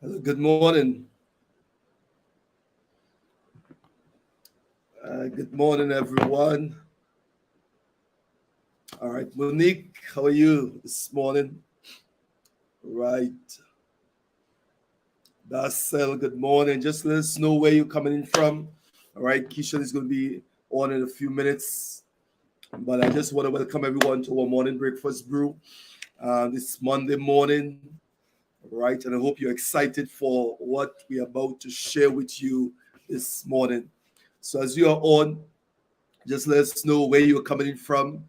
Hello, good morning. Good morning, everyone. All right, Monique, how are you this morning? Right. Darcel, good morning. Just let us know where you're coming in from. All right, Keisha is going to be on in a few minutes. But I just want to welcome everyone to our morning breakfast brew this Monday morning. Right, and I hope you're excited for what we're about to share with you this morning. So as you are on, just let us know where you're coming in from.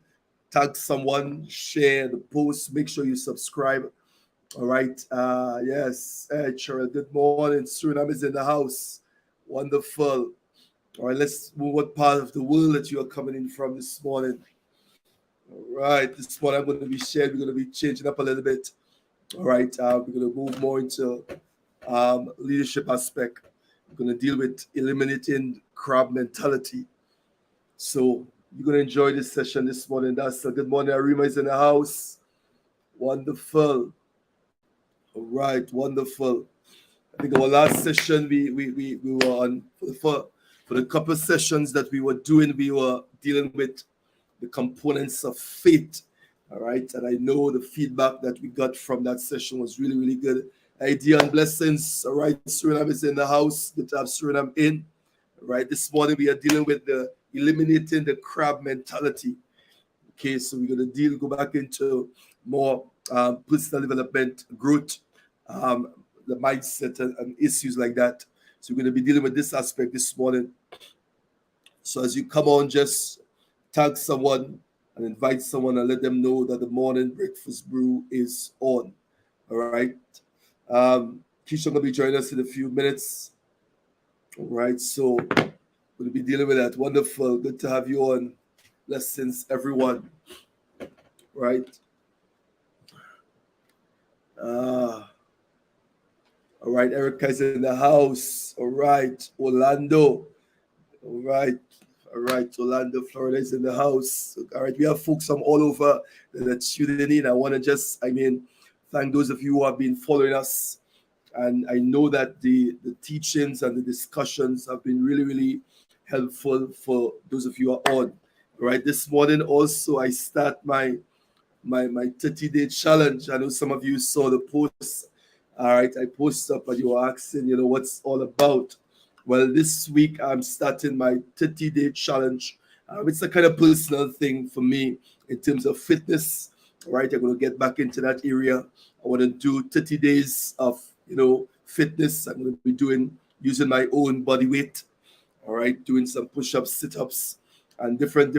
Tag someone, share the post, make sure you subscribe. All right. Yes, Cheryl, good morning. Suriname is in the house. Wonderful. All right, let's move what part of the world that you are coming in from this morning. All right, this morning I'm going to be sharing, we're going to be changing up a little bit. All right, we're going to move more into leadership aspect. We're going to deal with eliminating crab mentality. So you're going to enjoy this session this morning. That's a good morning. Arima is in the house. Wonderful. All right, wonderful. I think our last session we were on for the couple of sessions that we were doing, we were dealing with the components of faith. All right, and I know the feedback that we got from that session was really, really good. Idea and blessings. All right, Suriname is in the house. Good to have Suriname in. All right, this morning we are dealing with the eliminating the crab mentality. Okay, so we're going to go back into more personal development, growth, the mindset, and issues like that. So we're going to be dealing with this aspect this morning. So as you come on, just tag someone and invite someone and let them know that the morning breakfast brew is on. All right. Keisha will be joining us in a few minutes. All right. So we'll be dealing with that. Wonderful. Good to have you on. Blessings, everyone. Right. All right. Erica is in the house. All right. Orlando. All right. All right. Orlando, Florida is in the house. All right. We have folks from all over that tuning in. I want to just, thank those of you who have been following us. And I know that the teachings and the discussions have been really, really helpful for those of you who are on. All right. This morning also, I start my 30-day challenge. I know some of you saw the post. All right. I posted up and you were asking, what's all about. Well, this week I'm starting my 30-day challenge. It's a kind of personal thing for me in terms of fitness. All right, I'm going to get back into that area. I want to do 30 days of, fitness. I'm going to be using my own body weight. All right, doing some push-ups, sit-ups, and different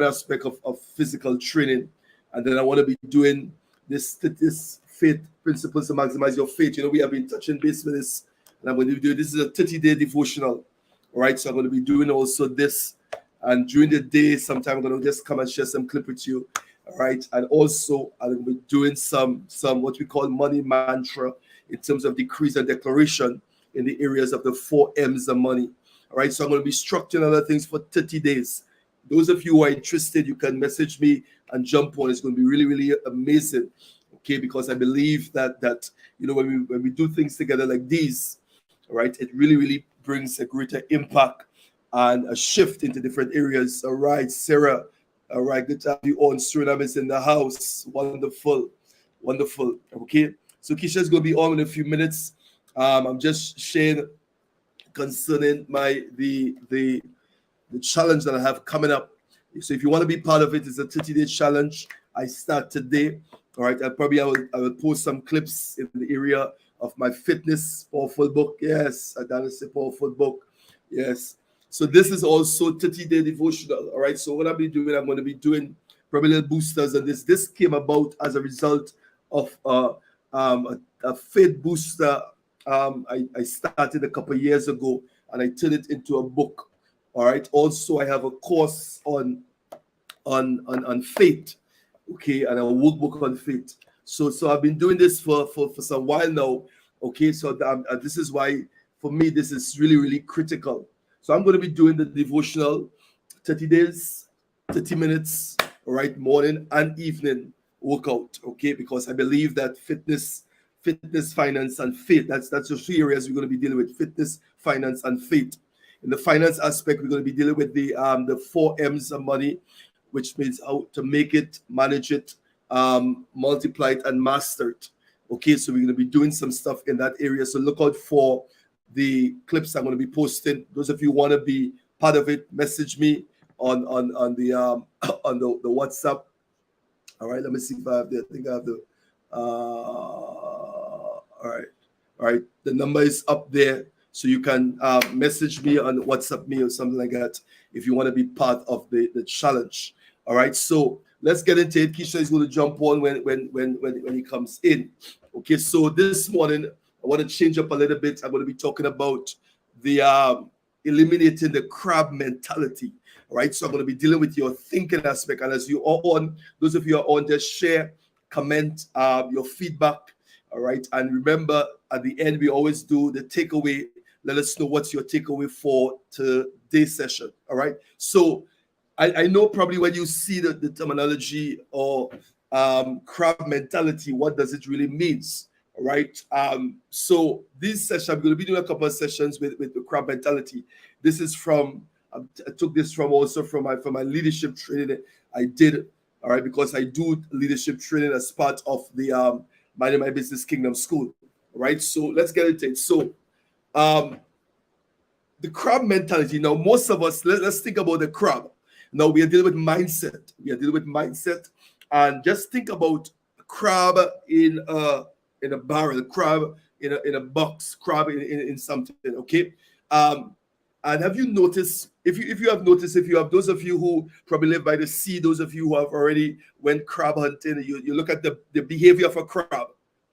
aspect of physical training. And then I want to be doing this faith principles to maximize your faith. We have been touching base with this. And I'm going to do this is a 30-day devotional. All right, so I'm going to be doing also this. And during the day, sometime I'm going to just come and share some clip with you. All right, and also I'm going to be doing some what we call money mantra in terms of decrees and declaration in the areas of the 4 M's of money. All right, so I'm going to be structuring other things for 30 days. Those of you who are interested, you can message me and jump on. It's going to be really, really amazing. Okay, because I believe that when we do things together like these, all right, it really, really brings a greater impact and a shift into different areas. All right, Sarah. All right, good to have you on. Suriname is in the house. Wonderful, wonderful. Okay, so Keisha's going to be on in a few minutes. I'm just sharing concerning the challenge that I have coming up. So if you want to be part of it, it's a 30-day challenge. I start today. All right, I will post some clips in the area of my fitness powerful book. Yes, that is a powerful book. Yes. So this is also 30-day devotional. All right. So what I'll be doing, I'm going to be doing probably little boosters, and this came about as a result of a faith booster. I started a couple of years ago, and I turned it into a book. All right. Also, I have a course on faith. Okay, and a workbook on faith. So I've been doing this for some while now. Okay, so this is why for me this is really, really critical. So I'm going to be doing the devotional 30 days, 30 minutes, all right, morning and evening workout. Okay, because I believe that fitness fitness, finance, and faith. That's the three areas we're going to be dealing with: fitness, finance, and faith. In the finance aspect, we're going to be dealing with the 4 M's of money, which means how to make it, manage it, multiply it, and master it. Okay, so we're going to be doing some stuff in that area. So look out for the clips I'm going to be posting. Those of you who want to be part of it, message me on the on the WhatsApp. All right, let me see if I have the. I think I have the. All right. The number is up there, so you can message me on WhatsApp me or something like that if you want to be part of the challenge. All right, so let's get into it. Keisha is going to jump on when he comes in. Okay, so this morning I want to change up a little bit. I'm going to be talking about the eliminating the crab mentality. All right, so I'm going to be dealing with your thinking aspect. And as you are on, those of you are on, just share, comment your feedback. All right, and remember at the end we always do the takeaway. Let us know what's your takeaway for today's session. All right, so I know probably when you see the terminology or crab mentality, what does it really means? All right. So this session, I'm going to be doing a couple of sessions with the crab mentality. This is from I took this from also from my leadership training I did. All right, because I do leadership training as part of the Minding My Business Kingdom School. All right. So let's get into it. So the crab mentality. Now, most of us, let's think about the crab. Now we are dealing with mindset. And just think about a crab in a barrel, crab in a box, crab in something. Okay. And have you noticed? If you have those of you who probably live by the sea, those of you who have already went crab hunting, you look at the behavior of a crab.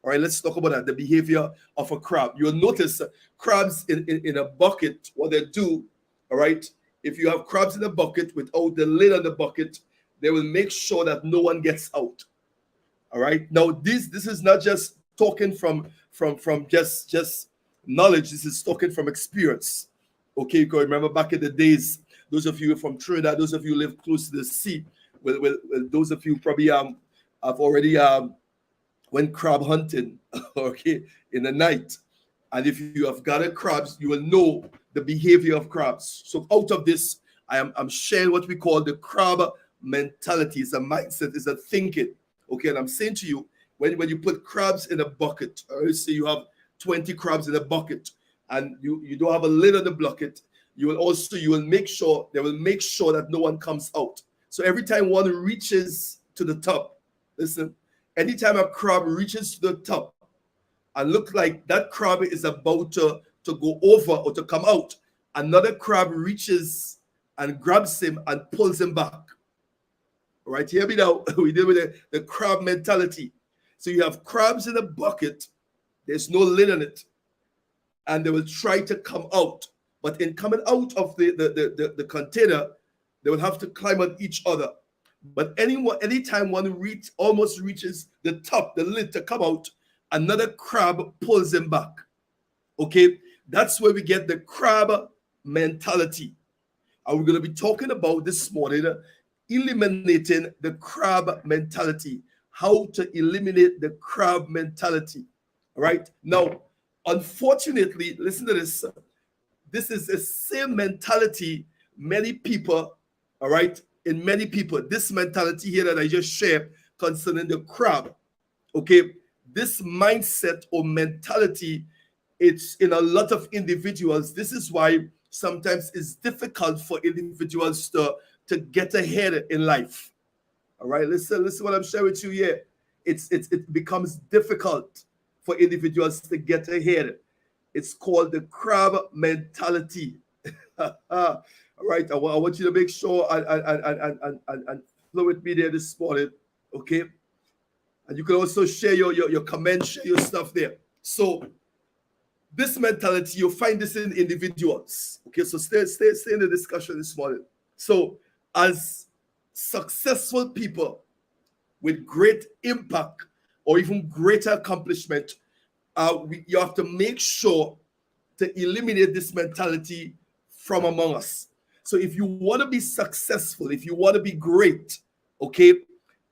All right, let's talk about that. The behavior of a crab. You'll notice crabs in a bucket. What they do, all right. If you have crabs in a bucket without the lid on the bucket, they will make sure that no one gets out. All right. Now, this is not just talking from just knowledge. This is talking from experience. Okay, because remember back in the days, those of you from Trinidad, those of you who live close to the sea, well, those of you probably have already went crab hunting, okay, in the night. And if you have gathered crabs, you will know the behavior of crabs. So out of this, I'm sharing what we call the crab mentality. It's a mindset, it's a thinking. Okay, and I'm saying to you, when you put crabs in a bucket, or let's say you have 20 crabs in a bucket, and you don't have a lid on the bucket, they will make sure that no one comes out. So every time one reaches to the top, listen, anytime a crab reaches to the top and look like that crab is about to go over or to come out, another crab reaches and grabs him and pulls him back. All right, hear me now. We deal with the crab mentality. So you have crabs in a bucket, there's no lid on it, and they will try to come out. But in coming out of the container, they will have to climb on each other. But anytime one almost reaches the top, the lid to come out, another crab pulls him back. Okay, that's where we get the crab mentality. And we're going to be talking about this morning eliminating the crab mentality. How to eliminate the crab mentality. All right. Now, unfortunately, listen to this. This is the same mentality many people, all right, in many people. This mentality here that I just shared concerning the crab, okay, this mindset or mentality, it's in a lot of individuals. This is why sometimes it's difficult for individuals to get ahead in life. All right, listen what I'm sharing with you here. It becomes difficult for individuals to get ahead. It's called the crab mentality. All right, I want you to make sure and flow with me there this morning, okay? And you can also share your comments, share your stuff there. So this mentality, you'll find this in individuals. Okay, so stay in the discussion this morning. So as successful people with great impact or even greater accomplishment, you have to make sure to eliminate this mentality from among us. So if you want to be successful, if you want to be great, okay,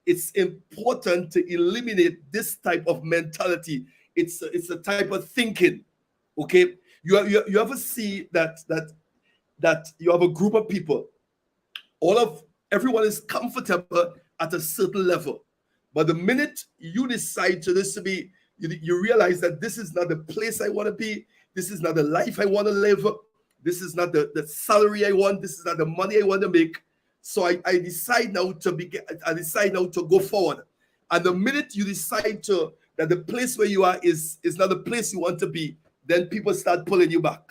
it's important to eliminate this type of mentality it's a type of thinking. Okay, you ever see that you have a group of people, everyone is comfortable at a certain level, but the minute you decide to this to be, you realize that this is not the place I want to be, this is not the life I want to live, this is not the salary I want, this is not the money I want to make. So I decide now to go forward. And the minute you decide that the place where you are is not the place you want to be, then people start pulling you back.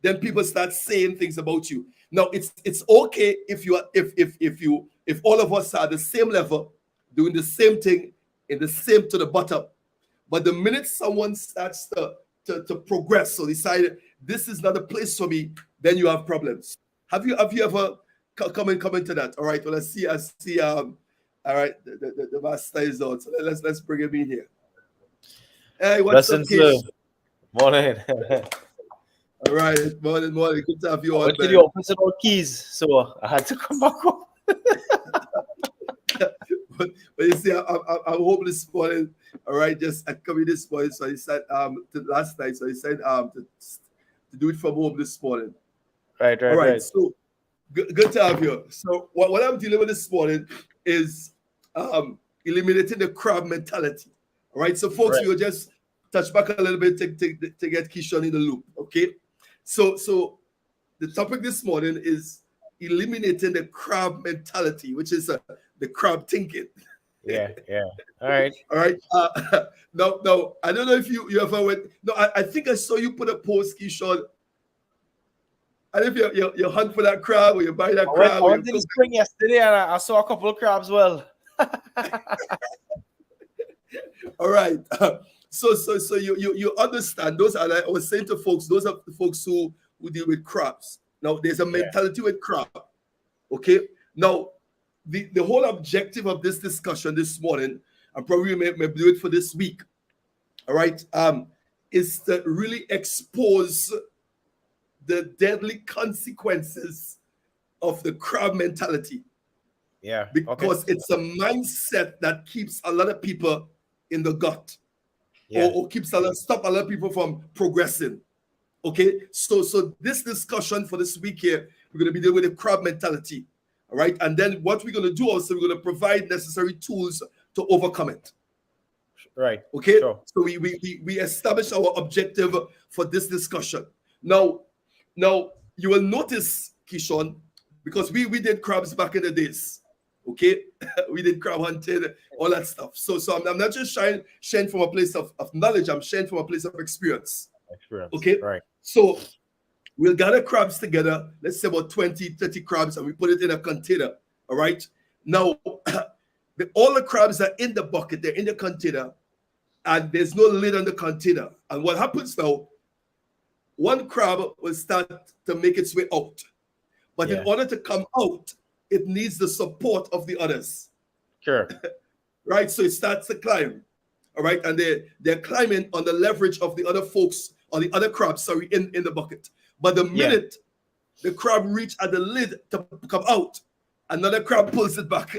Then people start saying things about you. Now it's okay if all of us are at the same level, doing the same thing, in the same to the bottom. But the minute someone starts to progress, so decide this is not a place for me, then you have problems. Have you ever come into that? All right. Well, I see. All right. The master is out. So let's bring him in here. Hey, what's up, Kish? Morning. All right. Morning. Good to have you on. Went to the office without keys, so I had to come back home. but you see, I'm home this morning. All right. I come in this morning. So I said last night. So I said to do it from home this morning. Right. All right. So good to have you. So what I'm dealing with this morning is eliminating the crab mentality. All right. So folks, we'll just touch back a little bit to get Keyshawn in the loop. Okay. So the topic this morning is eliminating the crab mentality, which is the crab thinking. Yeah. All right. Now, I don't know if you ever went. No, I think I saw you put a post, Keyshawn. I don't know if you hunt for that crab or you buy that crab. I went to the spring yesterday and I saw a couple of crabs. Well, all right. So you understand. Those are, I was saying to folks, those are the folks who deal with crabs. Now there's a mentality with crab. Okay. Now the whole objective of this discussion this morning, and probably may do it for this week. All right. Is to really expose the deadly consequences of the crab mentality. Yeah. Because it's a mindset that keeps a lot of people in the gut. Or stop a lot of people from progressing. Okay, so this discussion for this week here, we're going to be dealing with the crab mentality. All right, and then what we're going to do also, we're going to provide necessary tools to overcome it. Right. Okay. Sure. So we establish our objective for this discussion. Now you will notice, Keyshawn, because we did crabs back in the days. Okay, we did crab hunting, all that stuff. So I'm not just sharing from a place of knowledge. I'm sharing from a place of experience. Okay, right. So we'll gather crabs together. Let's say about 20, 30 crabs, and we put it in a container. All right. Now, all the crabs are in the bucket. They're in the container, and there's no lid on the container. And what happens now? One crab will start to make its way out, but in order to come out, it needs the support of the others. Sure. Right? So it starts to climb. All right. And they're climbing on the leverage of the other folks, or the other crabs, in the bucket. But the minute the crab reach at the lid to come out, another crab pulls it back.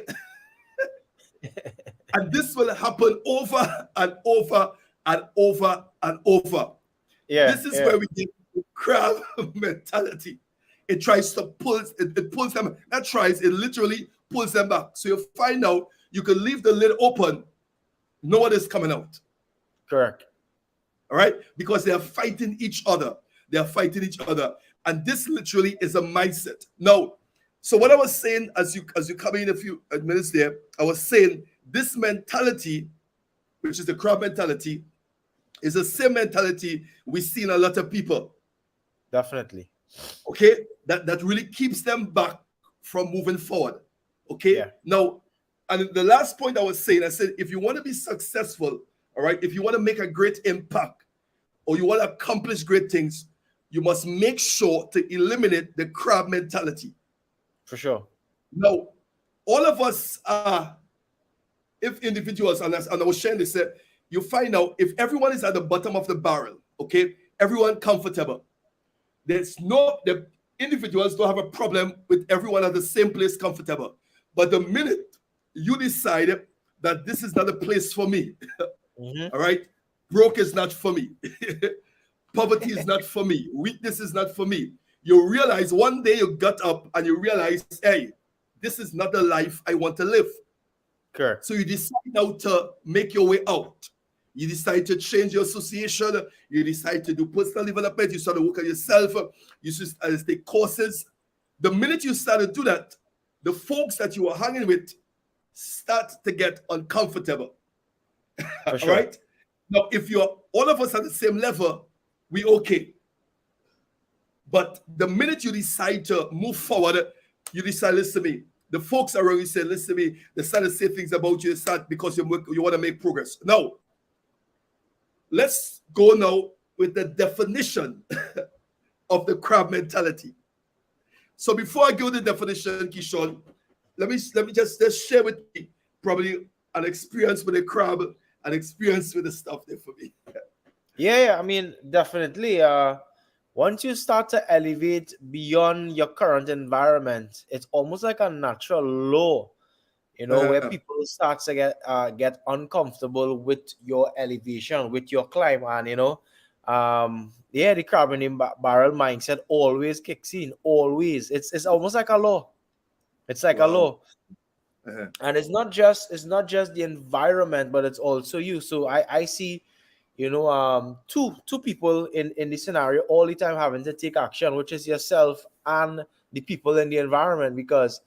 And this will happen over and over and over and over. Yeah. This is where we get the crab mentality. It tries to it pulls them, it literally pulls them back. So you find out you can leave the lid open, no one is coming out. Correct. All right? Because they are fighting each other. And this literally is a mindset. Now, so what I was saying as you come in a few minutes there, I was saying this mentality, which is the crab mentality, is the same mentality we see in a lot of people. Definitely. Okay, that really keeps them back from moving forward. Okay. Yeah. Now, and the last point I was saying, I said, if you want to be successful, all right, if you want to make a great impact or you want to accomplish great things, you must make sure to eliminate the crab mentality. For sure. Now, all of us are, if individuals, and I was sharing this, you find out if everyone is at the bottom of the barrel, okay, everyone comfortable. The individuals don't have a problem with everyone at the same place comfortable. But the minute you decide that this is not a place for me, all right, Broke is not for me. Poverty is not for me. Weakness is not for me. You realize one day you got up and you realize, hey, this is not the life I want to live. Correct. So you decide now to make your way out. You decide to change your association. You decide to do personal development. You start to work on yourself. You start to take courses. The minute you start to do that, the folks that you are hanging with start to get uncomfortable. For All sure. right? Now, if you're all of us at the same level, we okay. But the minute you decide to move forward, you decide, listen to me. The folks around you say, listen to me. They start to say things about you. They start because you want to make progress. Now, let's go now with the definition of the crab mentality. So before I give the definition, Kishon, let me just share with me probably an experience with a crab, an experience with the stuff there for me. Yeah, I mean, definitely. Once you start to elevate beyond your current environment, it's almost like a natural law, where people start to get uncomfortable with your elevation, with your climb, and the carbon in barrel mindset always kicks in. Always, it's almost like a law. It's like a law. And it's not just the environment, but it's also you. So I see, two people in the scenario all the time having to take action, which is yourself and the people in the environment, because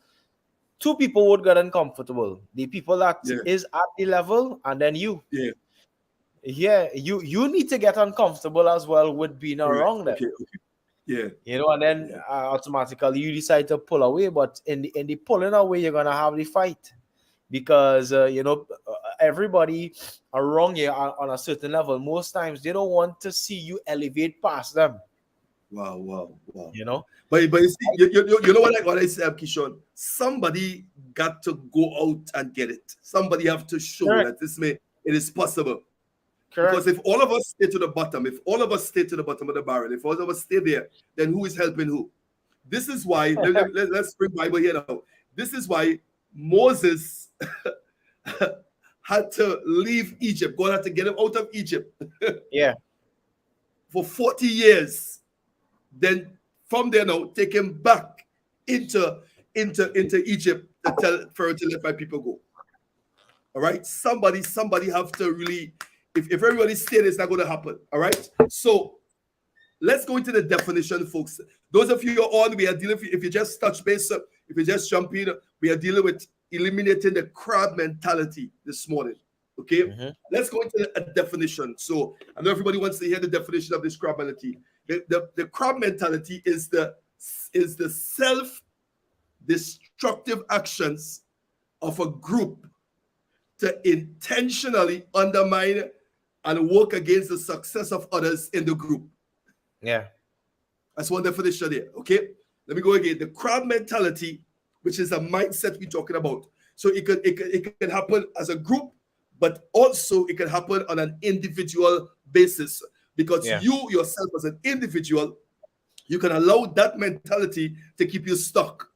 two people would get uncomfortable. The people that is at the level, and then you. You need to get uncomfortable as well with being around them. Yeah. And then automatically you decide to pull away, but in the pulling away, you're gonna have the fight, because everybody around you are on a certain level. Most times they don't want to see you elevate past them. Wow. But you see, you know what I say, Kishon? Somebody got to go out and get it. Somebody have to show that it is possible. Correct. Because if all of us stay to the bottom, if all of us stay to the bottom of the barrel, if all of us stay there, then who is helping who? This is why, let's bring Bible here now. This is why Moses had to leave Egypt. God had to get him out of Egypt. For 40 years. Then from there now, take him back into Egypt to tell Pharaoh to let my people go. All right? Somebody have to really, if everybody stay there, it's not going to happen. All right? So let's go into the definition, folks. Those of you who are on, we are dealing with, if you just touch base, if you just jump in, we are dealing with eliminating the crab mentality this morning. Okay? Let's go into a definition. So I know everybody wants to hear the definition of this crab mentality. The crab mentality is the self-destructive actions of a group to intentionally undermine and work against the success of others in the group. Yeah. That's one definition there. Okay. Let me go again. The crab mentality, which is a mindset we're talking about. So it can happen as a group, but also it can happen on an individual basis. Because you yourself as an individual, you can allow that mentality to keep you stuck.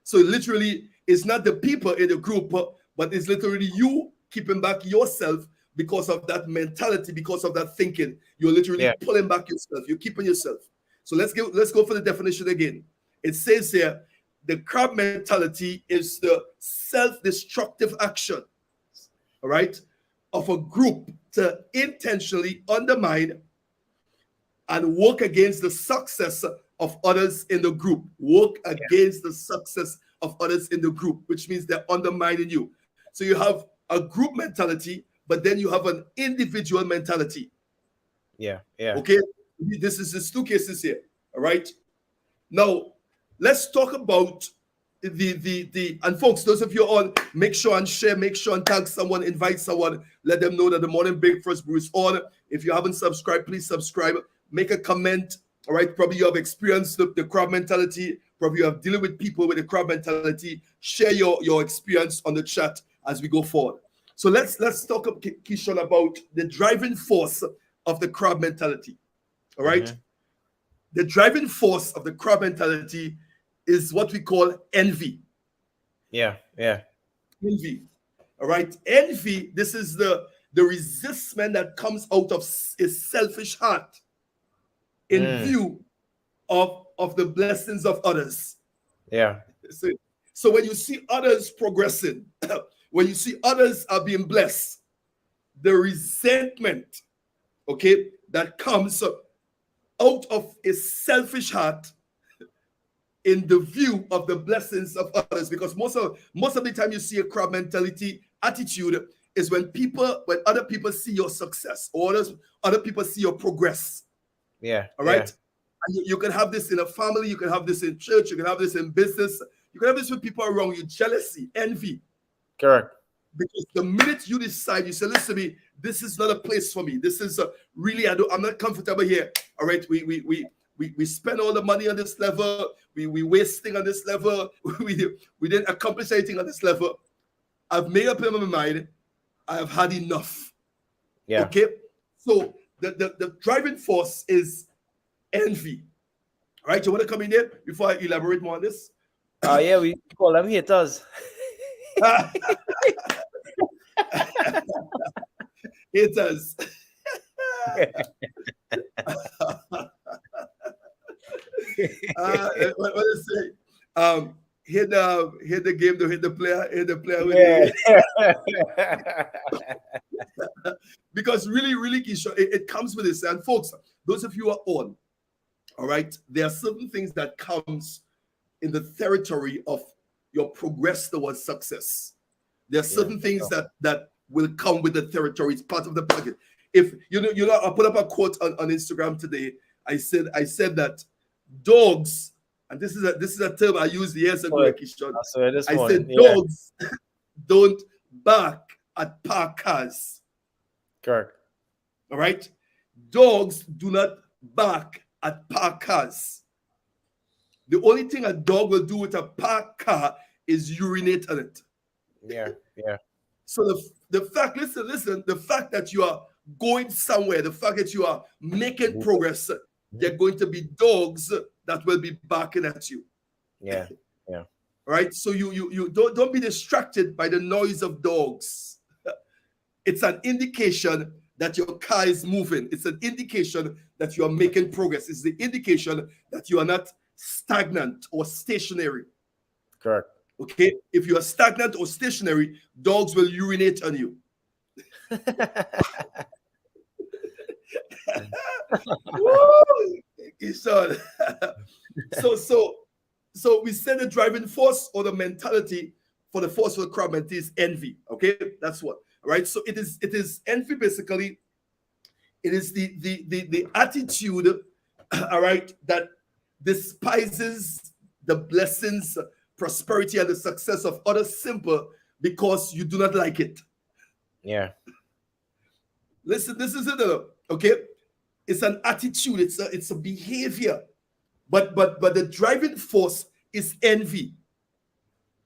So literally, it's not the people in the group, but it's literally you keeping back yourself because of that mentality, because of that thinking. You're literally pulling back yourself. You're keeping yourself. So let's go for the definition again. It says here, the crab mentality is the self-destructive action, all right, of a group to intentionally undermine and work against the success of others in the group. Work against the success of others in the group, which means they're undermining you. So you have a group mentality, but then you have an individual mentality. Yeah. Okay? There's two cases here. All right? Now, let's talk about and folks, those of you on, make sure and share, make sure and tag someone, invite someone, let them know that the Morning Breakfast Brew is on. If you haven't subscribed, please subscribe, make a comment. All right, probably you have experienced the crab mentality, probably you have dealing with people with the crab mentality. Share your experience on the chat as we go forward. So let's talk, Kishon, about the driving force of the crab mentality. All right, the driving force of the crab mentality is what we call envy. Yeah. Envy. All right. Envy, this is the the resistment that comes out of his selfish heart in view of the blessings of others. Yeah. So when you see others progressing, when you see others are being blessed, the resentment, okay, that comes out of a selfish heart in the view of the blessings of others, because most of the time you see a crab mentality attitude is when other people see your success, or other people see your progress. Yeah. All right. And you can have this in a family, you can have this in church, you can have this in business, you can have this with people around you. Jealousy, envy. Correct. Because the minute you decide, you say, listen to me, this is not a place for me. This is really, I'm not comfortable here. All right, we spend all the money on this level, we wasting on this level, we didn't accomplish anything on this level. I've made up in my mind, I have had enough. Yeah. Okay, so the driving force is envy. All right, you want to come in there before I elaborate more on this? Yeah, we call them haters. Haters. What is it? Hit the game, to hit the player with because really, Keisha, it comes with this. And folks, those of you who are on, all right, there are certain things that comes in the territory of your progress towards success. There are certain things that will come with the territory. It's part of the package. If I put up a quote on Instagram today. I said that dogs, and this is a term I used years ago, Keisha. I said dogs don't bark at parked cars. Correct. All right? Dogs do not bark at parked cars. The only thing a dog will do with a parked car is urinate on it. Yeah. So the fact, listen, the fact that you are going somewhere, the fact that you are making progress, there are going to be dogs that will be barking at you. Yeah. Right? So you don't be distracted by the noise of dogs. It's an indication that your car is moving. It's an indication that you are making progress. It's the indication that you are not stagnant or stationary. Correct. Okay? If you are stagnant or stationary, dogs will urinate on you. So we said the driving force or the mentality for the forceful crowd mentality is envy. Okay, that's what. Right. So it is envy basically. It is the attitude, all right, that despises the blessings, prosperity, and the success of others simple because you do not like it. Yeah. Listen, this is it. Okay, it's an attitude. It's a behavior, but the driving force is envy.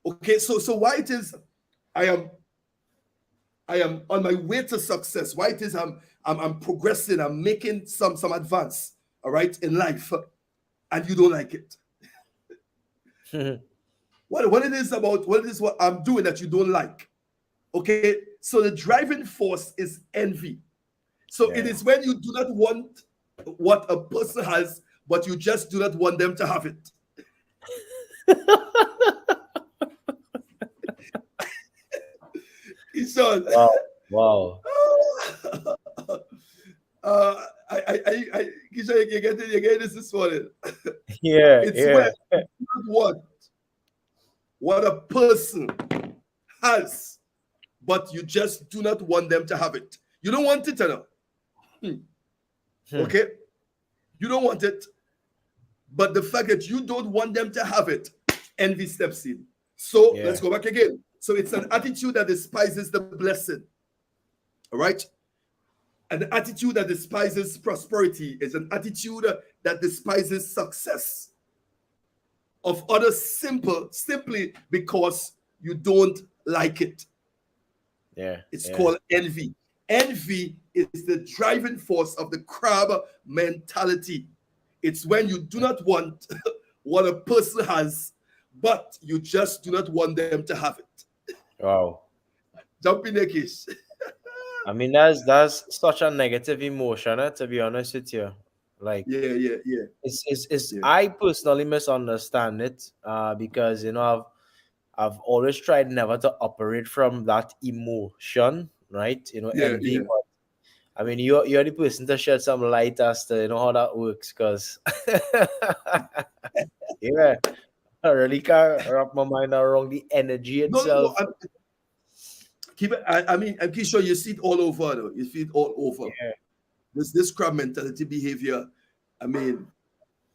Okay, so why it is I am on my way to success. Why it is I'm progressing. I'm making some advance. All right, in life, and you don't like it. What it is about what I'm doing that you don't like. Okay, so the driving force is envy. So it is when you do not want what a person has, but you just do not want them to have it. Wow. Kisha, you get this morning. Yeah. It's when you do not want what a person has, but you just do not want them to have it. You don't want it enough. Okay? You don't want it, but the fact that you don't want them to have it, envy steps in. So let's go back again. So it's an attitude that despises the blessing. All right? An attitude that despises prosperity is an attitude that despises success of others simply because you don't like it. Yeah. It's called envy. Envy is the driving force of the crab mentality. It's when you do not want what a person has, but you just do not want them to have it. Wow. Jump in the case. I mean, that's such a negative emotion, to be honest with you. Like, Yeah. it's I personally misunderstand it, because I've always tried never to operate from that emotion, right? Envy. Yeah. But I mean, you're the person to shed some light as to how that works, because yeah, I really can't wrap my mind around the energy No. itself. Keep it. I mean, I'm pretty sure you see it all over. Though. You see it all over. Yeah, This crab mentality behavior. I mean,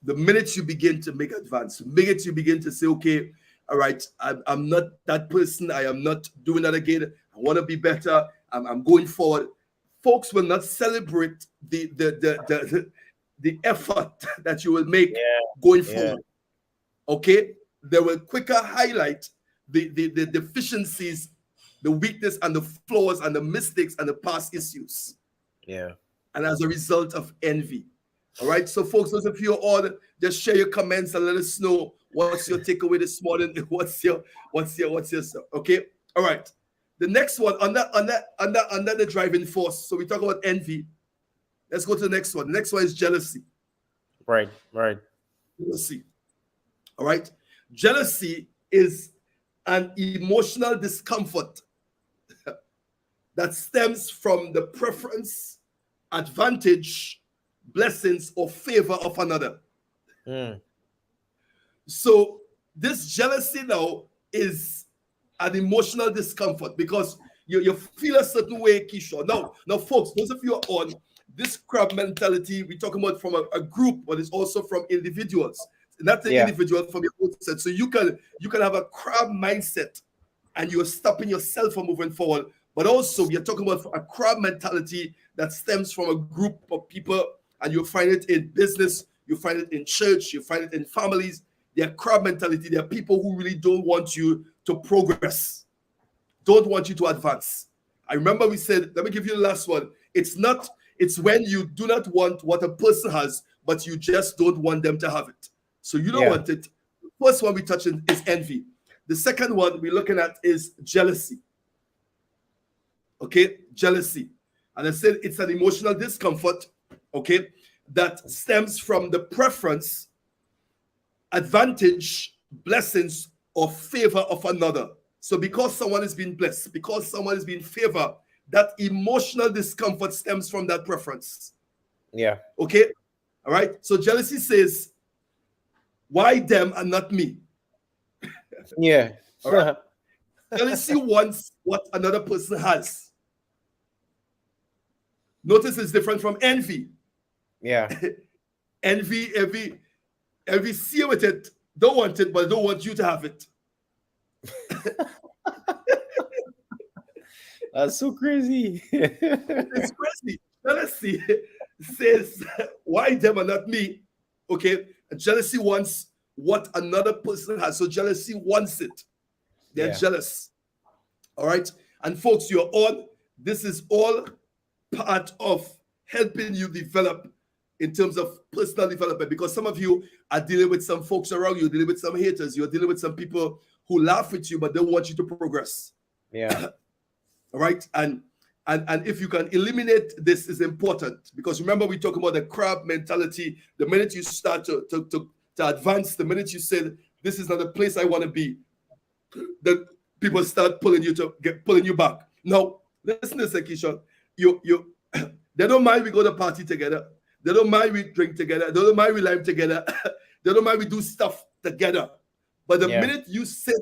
the minute you begin to make advance, the minute you begin to say, okay, all right, I'm not that person. I am not doing that again. I want to be better. I'm going forward. Folks will not celebrate the effort that you will make yeah, going yeah, forward. Okay, they will quicker highlight the deficiencies, the weakness, and the flaws, and the mistakes, and the past issues, yeah. and as a result of envy. All right, so folks, those of you on, just share your comments and let us know what's your takeaway this morning. What's your stuff? Okay, all right. The next one under the driving force. So we talk about envy. Let's go to the next one. The next one is jealousy. Right. Jealousy. All right. Jealousy is an emotional discomfort that stems from the preference, advantage, blessings, or favor of another. Mm. So this jealousy now is an emotional discomfort because you feel a certain way, Kishore. Now, folks, those of you who are on this crab mentality, we're talking about from a group, but it's also from individuals. Not the Yeah, individual from your own set. So you can have a crab mindset and you're stopping yourself from moving forward. But also we are talking about a crab mentality that stems from a group of people, and you find it in business, you find it in church, you find it in families. They're crab mentality. There are people who really don't want you to progress, don't want you to advance. I remember we said, let me give you the last one. It's when you do not want what a person has, but you just don't want them to have it. So you don't yeah, want it. The first one we touch on is envy. The second one we're looking at is jealousy. Okay, jealousy. And I said it's an emotional discomfort, okay, that stems from the preference, advantage, blessings, or favor of another. So because someone is being blessed, because someone is being favored, that emotional discomfort stems from that preference. yeah, Okay? All right. So jealousy says, why them and not me? yeah. All right. Jealousy wants what another person has. Notice it's different from envy. Yeah. Envy see with it, don't want it, but don't want you to have it. That's so crazy. It's crazy. Jealousy says, why them and not me? Okay. And jealousy wants what another person has. So jealousy wants it. They're Yeah. jealous. All right. And folks, you're on. This is all part of helping you develop in terms of personal development, because some of you are dealing with some folks around you, dealing with some haters, you're dealing with some people who laugh at you but don't want you to progress. Yeah. All right. And if you can eliminate this is important, because remember we talk about the crab mentality. The minute you start to advance, the minute you say this is not the place I want to be, then people start pulling you back. Now listen to this, Keisha. You they don't mind we go to party together. They don't mind we drink together. They don't mind we live together. They don't mind we do stuff together. But the minute you say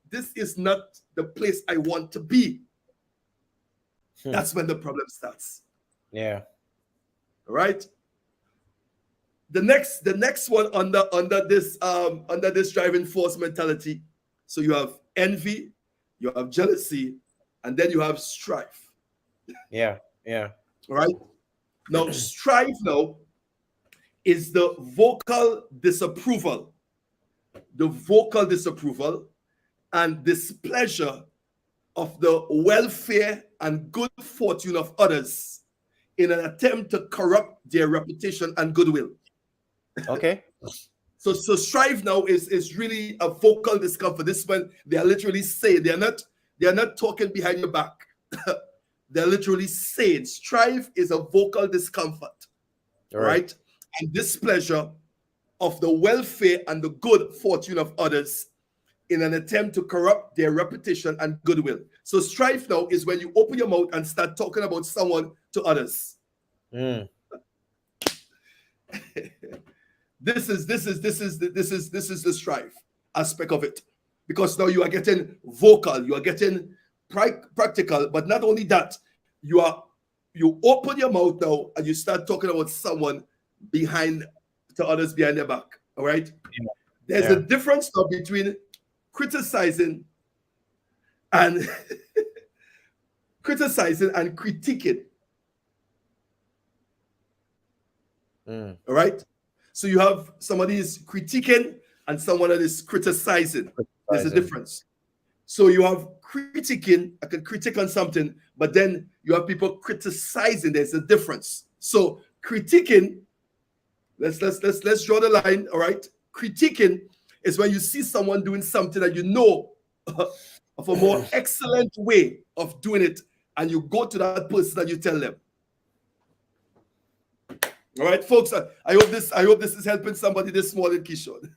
this is not the place I want to be, that's when the problem starts. Yeah. All right. The next one under this driving force mentality. So you have envy, you have jealousy, and then you have strife. Yeah. Yeah. All right. Now, strife now is the vocal disapproval and displeasure of the welfare and good fortune of others in an attempt to corrupt their reputation and goodwill. Okay. So strife now is really a vocal discomfort. This one they are literally saying, they are not talking behind your back. they're literally saying strife is a vocal discomfort, right? And displeasure of the welfare and the good fortune of others in an attempt to corrupt their reputation and goodwill. So strife now is when you open your mouth and start talking about someone to others. This is the strife aspect of it, because now you are getting vocal, you are getting practical, but not only that, you open your mouth now and you start talking about someone to others behind their back. All right. There's a difference now between criticizing and critiquing. All right. So you have somebody is critiquing and someone that is criticizing. There's a difference. So you have critiquing, I can critique on something, but then you have people criticizing. There's a difference. So critiquing, let's draw the line. All right. Critiquing is when you see someone doing something that you know of a more excellent way of doing it, and you go to that person and you tell them. All right, folks. I hope this is helping somebody this morning, Kishore.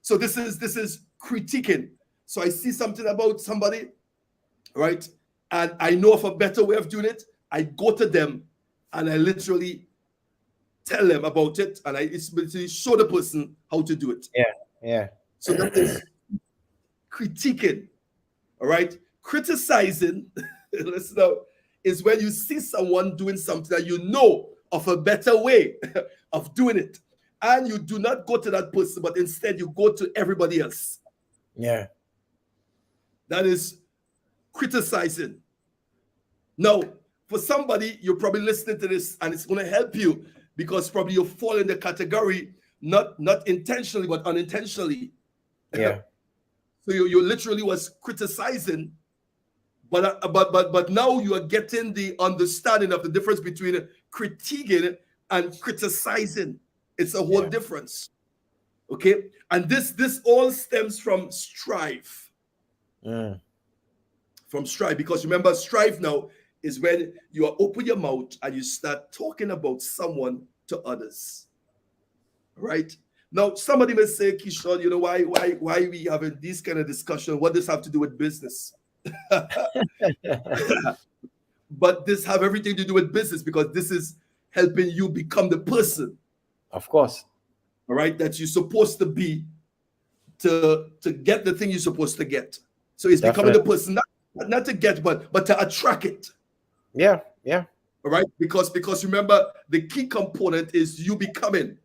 So this is critiquing. So I see something about somebody, right, and I know of a better way of doing it. I go to them and I literally tell them about it, and I literally show the person how to do it. Yeah. So that is critiquing. All right, criticizing. Listen now, is when you see someone doing something that you know of a better way of doing it, and you do not go to that person, but instead you go to everybody else. Yeah. That is criticizing. Now, for somebody, you're probably listening to this and it's going to help you, because probably you fall in the category, not intentionally, but unintentionally. Yeah. So you literally was criticizing, but now you are getting the understanding of the difference between critiquing and criticizing. It's a whole difference. Okay, and this all stems from strife. From strife, because remember, strife now is when you are open your mouth and you start talking about someone to others. Right? Now, somebody may say, Kishore, you know, why we having this kind of discussion? What does have to do with business? But this have everything to do with business, because this is helping you become the person. Of course. All right, that you're supposed to be to get the thing you're supposed to get. So it's becoming the person, not to get, but to attract it. Yeah. All right, because remember, the key component is you becoming.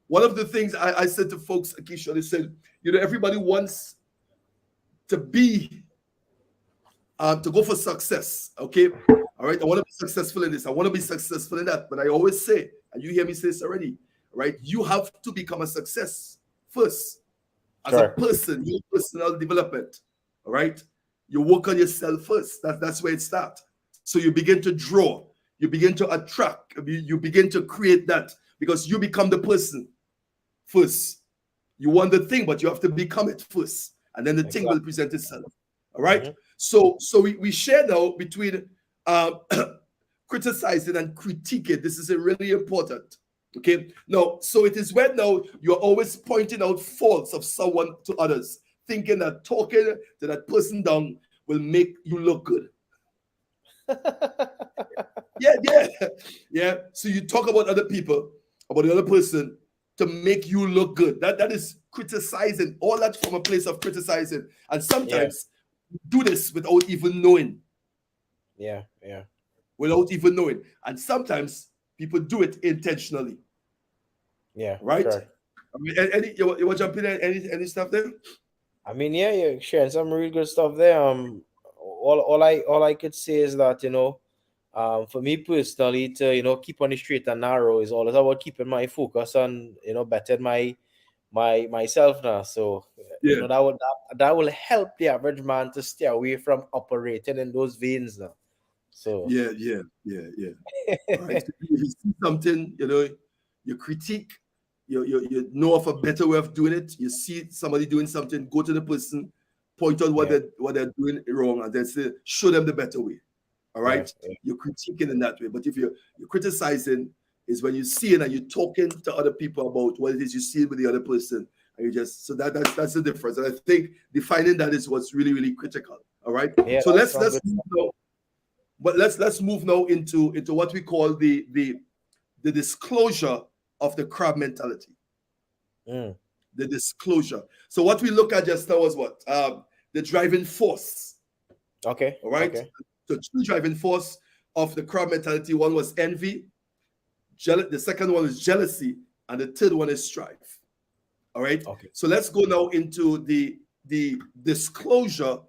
One of the things I said to folks, Akisha, they said, you know, everybody wants to be, to go for success. Okay, all right. I want to be successful in this. I want to be successful in that. But I always say, and you hear me say this already, right? You have to become a success first as a person, your personal development. All right, you work on yourself first. That's where it starts. So you begin to draw, you begin to attract, you begin to create that, because you become the person first. You want the thing, but you have to become it first, and then the thing will present itself. All right. So we share now between criticizing and critiquing. This is really important. Okay. Now, so it is when now you're always pointing out faults of someone to others, thinking that talking to that person down will make you look good. Yeah. So you talk about other people, about the other person, to make you look good. That is criticizing. All that from a place of criticizing. And sometimes do this without even knowing. Yeah. Without even knowing. And sometimes people do it intentionally. Yeah. Right? Sure. I mean, you want to jump in any stuff there? I mean, you're sharing some real good stuff there. All I could say is that, you know, for me personally, to, you know, keep on the straight and narrow is always about keeping my focus on, you know, bettering myself now. So you know, that will help the average man to stay away from operating in those veins now. So yeah. All right. So if you see something, you know, you critique, you know of a better way of doing it. You see somebody doing something, go to the person, point out what they're doing wrong, and then say, show them the better way. All right, you're critiquing in that way. But if you're criticizing, is when you see it and you're talking to other people about what it is you see with the other person, and you just that's the difference. And I think defining that is what's really, really critical. All right. Yeah, So let's move now, but let's move now into what we call the disclosure of the crab mentality. The disclosure. So what we look at just now was what? The driving force. Okay. All right. Okay. So two driving force of the crab mentality. One was envy. The second one is jealousy, and the third one is strife. All right. Okay. So let's go now into the disclosure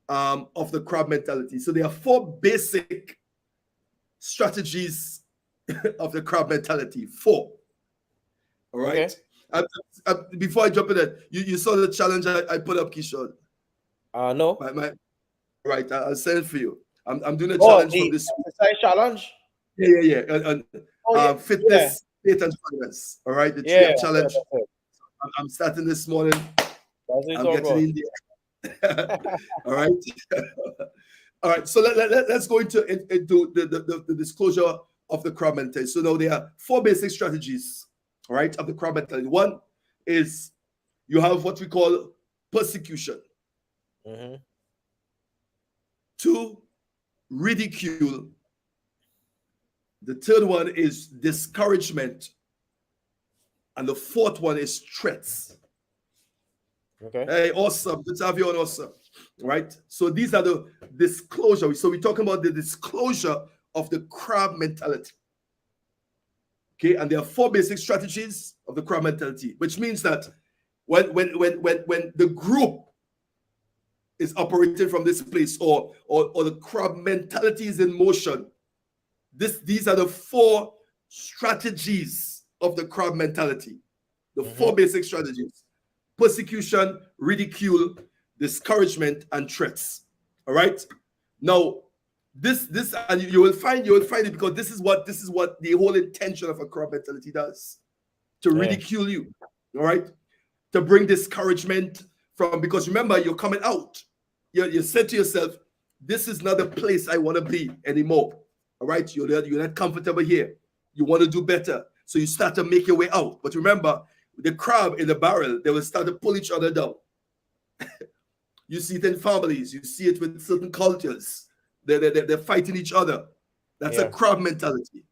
of the crab mentality. So there are 4 basic strategies of the crab mentality. 4. All right. Okay. Before I jump in there, you saw the challenge I put up, Kishore? No. Right. I'll send it for you. I'm doing a challenge from this exercise challenge. Yeah. And fitness, faith, and finance. All right. The 3 challenge. I'm starting this morning. I'm getting in there. All right. All right. So let's go into the disclosure of the crab mentality. So now there are 4 basic strategies, right, of the crab mentality. One is you have what we call persecution. 2, ridicule. The third one is discouragement. And the 4th one is threats. Okay. Hey, awesome. Good to have you on, awesome. Right? So these are the disclosure. So we're talking about the disclosure of the crab mentality. Okay, and there are 4 basic strategies of the crab mentality, which means that when the group is operating from this place, or the crab mentality is in motion, these are the 4 strategies of the crab mentality. The 4 basic strategies: persecution, ridicule, discouragement, and threats. All right. Now, this and you will find it, because this is what the whole intention of a crab mentality does: to ridicule you. All right. To bring discouragement because remember, you're coming out. You said to yourself, this is not a place I want to be anymore. All right. You're not comfortable here. You want to do better. So you start to make your way out. But remember, the crab in the barrel, they will start to pull each other down. You see it in families. You see it with certain cultures. They're fighting each other. That's a crab mentality.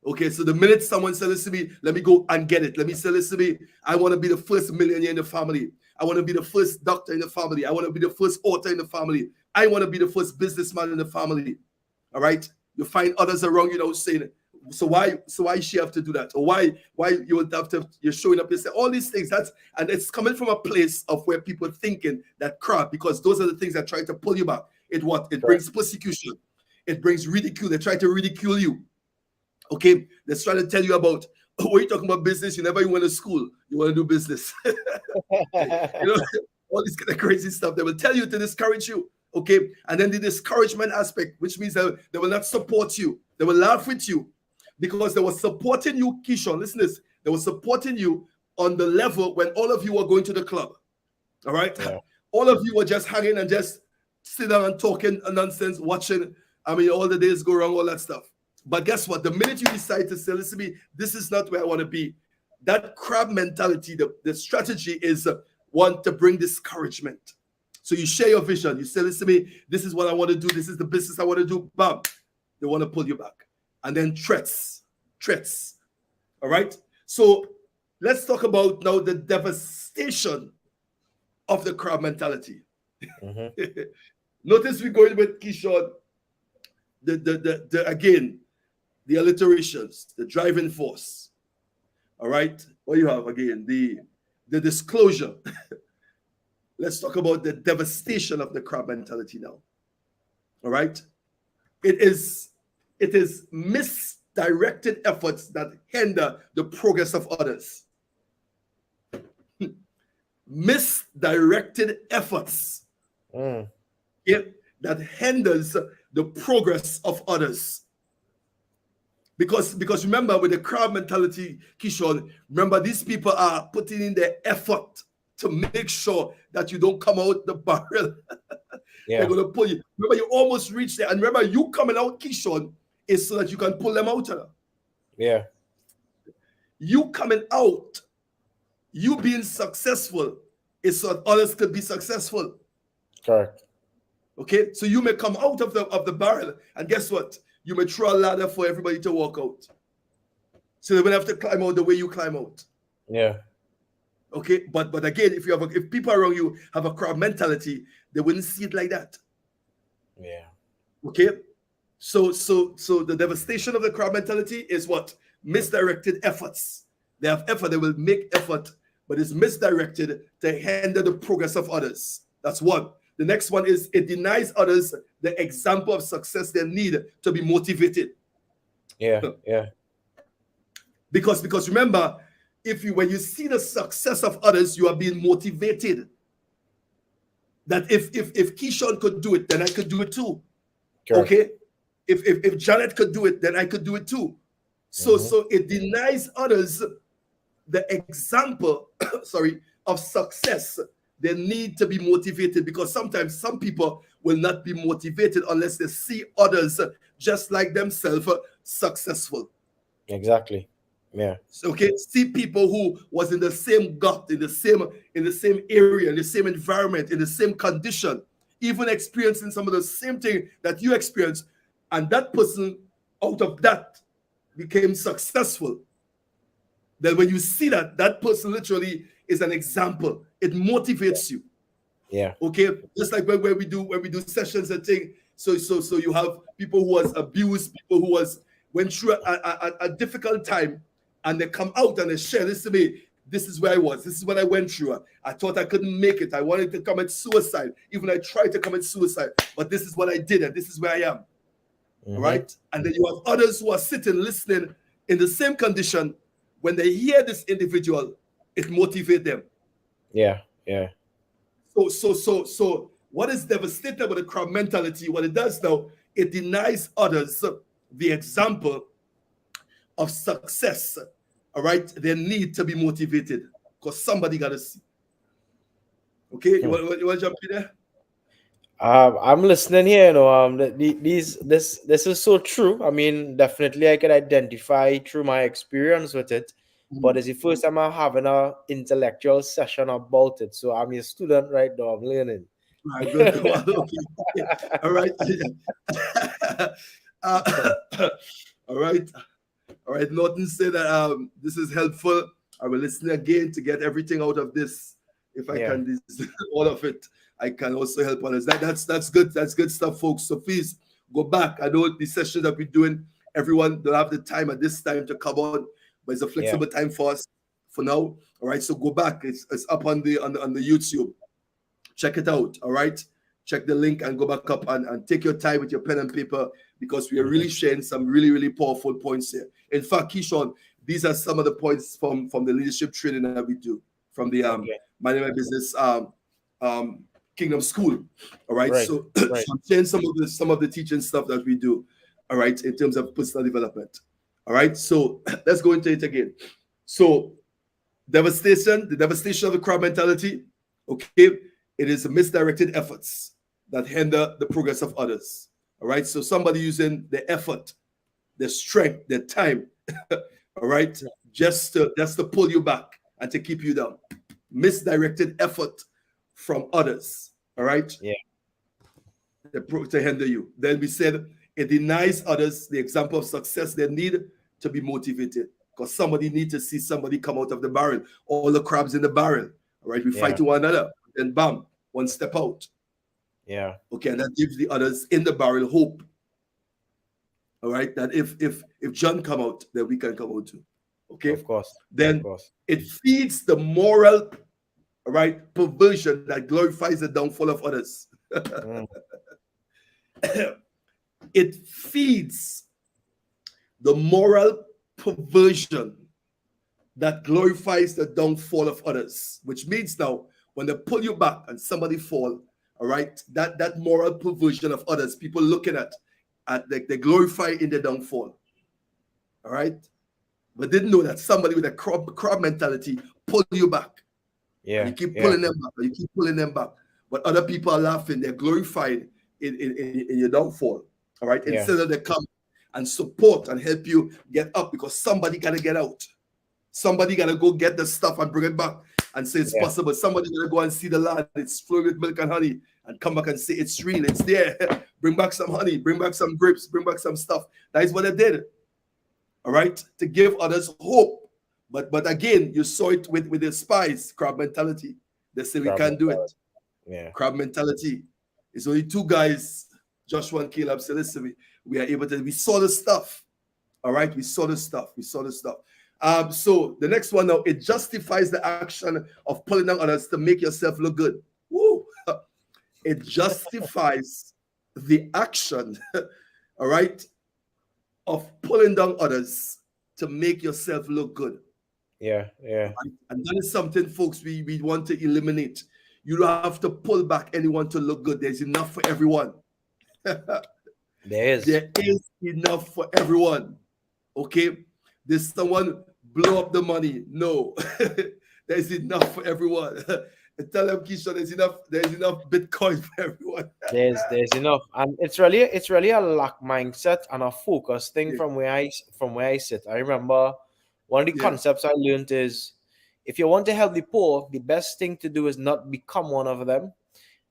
Okay, so the minute someone says, listen to me, let me go and get it. Let me say, listen to me, I want to be the first millionaire in the family. I want to be the first doctor in the family. I want to be the first author in the family. I want to be the first businessman in the family. All right? You find others around you, saying, so why she have to do that? Or why you would have to, you're showing up and say all these things. And it's coming from a place of where people thinking that crap, because those are the things that try to pull you back. It brings persecution. It brings ridicule. They try to ridicule you. Okay, they're trying to tell you about, when you're talking about business, you never even went to school. You want to do business. All this kind of crazy stuff. They will tell you to discourage you. Okay, and then the discouragement aspect, which means that they will not support you. They will laugh with you because they were supporting you, Keyshawn. Listen to this. They were supporting you on the level when all of you were going to the club. All right, all of you were just hanging and just sitting down and talking nonsense, watching. All the days go wrong, all that stuff. But guess what? The minute you decide to say, listen to me, this is not where I want to be, that crab mentality, the strategy is one, to bring discouragement. So you share your vision. You say, listen to me, this is what I want to do. This is the business I want to do. Bam. They want to pull you back. And then threats. All right? So let's talk about now the devastation of the crab mentality. Notice we're going with Kishore, again, the alliterations, the driving force. All right? What you have again? The disclosure. Let's talk about the devastation of the crab mentality now. All right? It is misdirected efforts that hinder the progress of others. Misdirected efforts that hinders the progress of others. Because remember, with the crab mentality, Kishore, remember, these people are putting in their effort to make sure that you don't come out the barrel Yeah. They're gonna pull you. Remember, you almost reached there, and remember, you coming out, Keyshawn, is so that you can pull them out. Yeah. You coming out, you being successful, is so that others could be successful. Correct. Okay, so you may come out of the barrel, and guess what? You may throw a ladder for everybody to walk out, so they will have to climb out the way you climb out. Yeah. Okay, but again, if people around you have a crowd mentality, they wouldn't see it like that. Yeah. Okay, so the devastation of the crowd mentality is what? Misdirected efforts. They have effort, they will make effort, but it's misdirected to hinder the progress of others. That's one. The next one is it denies others the example of success they need to be motivated. Yeah. Yeah. Because remember, when you see the success of others, you are being motivated. That if Keyshawn could do it, then I could do it too. Correct. Okay, if Janet could do it, then I could do it too. So it denies others the example, sorry, of success. They need to be motivated, because sometimes some people will not be motivated unless they see others just like themselves successful. Exactly. Yeah. Okay, see people who was in the same gut, in the same area, in the same environment, in the same condition, even experiencing some of the same thing that you experienced, and that person out of that became successful. Then when you see that person literally is an example, it motivates you. Yeah. Okay, just like when we do sessions and thing. So you have people who was abused, people who went through a difficult time, and they come out and they share, this to me, this is where I was, this is what I went through. I thought I couldn't make it. I wanted to commit suicide. Even I tried to commit suicide, but this is what I did, and this is where I am. All right. And then you have others who are sitting, listening in the same condition. When they hear this individual, it motivates them. Yeah. Yeah. So what is devastating about the crowd mentality? What it does now, it denies others the example of success. All right, they need to be motivated, because somebody got to see. Okay, you want to jump in there? I'm listening here. This is so true. I mean, definitely, I can identify through my experience with it. But it's the first time I'm having an intellectual session about it. So I'm a student right now. I'm learning. Right, good. Okay. All right. All right. All right. Norton said that this is helpful. I will listen again to get everything out of this. If I can all of it, I can also help others. That's good. That's good stuff, folks. So please go back. I know the sessions that we're doing, everyone don't have the time at this time to come on, but it's a flexible time for us for now. All right. So go back. It's up on the YouTube. Check it out. All right. Check the link and go back up and take your time with your pen and paper, because we are really sharing some really, really powerful points here. In fact, Keyshawn, these are some of the points from the leadership training that we do from the Minding My Business Kingdom School. All right. So I'm sharing some of the teaching stuff that we do. All right, in terms of personal development. All right. So let's go into it again. So the devastation of the crowd mentality. Okay. It is misdirected efforts that hinder the progress of others. All right. So somebody using their effort, their strength, their time, all right, just to pull you back and to keep you down. Misdirected effort from others. All right. Yeah. To hinder you. Then we said it denies others the example of success they need to be motivated, because somebody needs to see somebody come out of the barrel. All the crabs in the barrel. All right. We fight to one another. Then bam, one step out. Yeah. Okay, and that gives the others in the barrel hope. All right, that if John come out, then we can come out too. Okay, of course. Then it feeds the moral, right, perversion that glorifies the downfall of others. It feeds the moral perversion that glorifies the downfall of others, which means now, when they pull you back and somebody fall, all right, that moral perversion of others, people looking at they glorify in their downfall. All right, but didn't know that somebody with a crab mentality pull you back. Yeah, and you keep pulling them back. You keep pulling them back. but other people are laughing. They're glorified in your downfall. All right. Yeah. Instead of they come and support and help you get up, because somebody got to get out. Somebody got to go get the stuff and bring it back and say it's Yeah. possible. Somebody got to go and see the land. It's flowing with milk and honey, and come back and say it's real. It's there. Bring back some honey. Bring back some grapes. Bring back some stuff. That is what they did. All right. To give others hope. But again, you saw it with the spies, crab mentality. They say we can't do it. Yeah. Crab mentality. It's only two guys, Joshua and Caleb, said, listen, we are able to, we saw the stuff. All right, we saw the stuff. So the next one now, it justifies the action of pulling down others to make yourself look good. Woo! It justifies the action, all right, of pulling down others to make yourself look good. Yeah. Right? And that is something, folks, we want to eliminate. You don't have to pull back anyone to look good. There's enough for everyone. There is. There is enough for everyone. Okay? There's someone blow up the money. No. There's enough for everyone. Tell them, Keisha, there's enough Bitcoin for everyone. There's enough. And it's really a lack mindset and a focus thing from where I sit. I remember one of the concepts I learned is, if you want to help the poor, the best thing to do is not become one of them.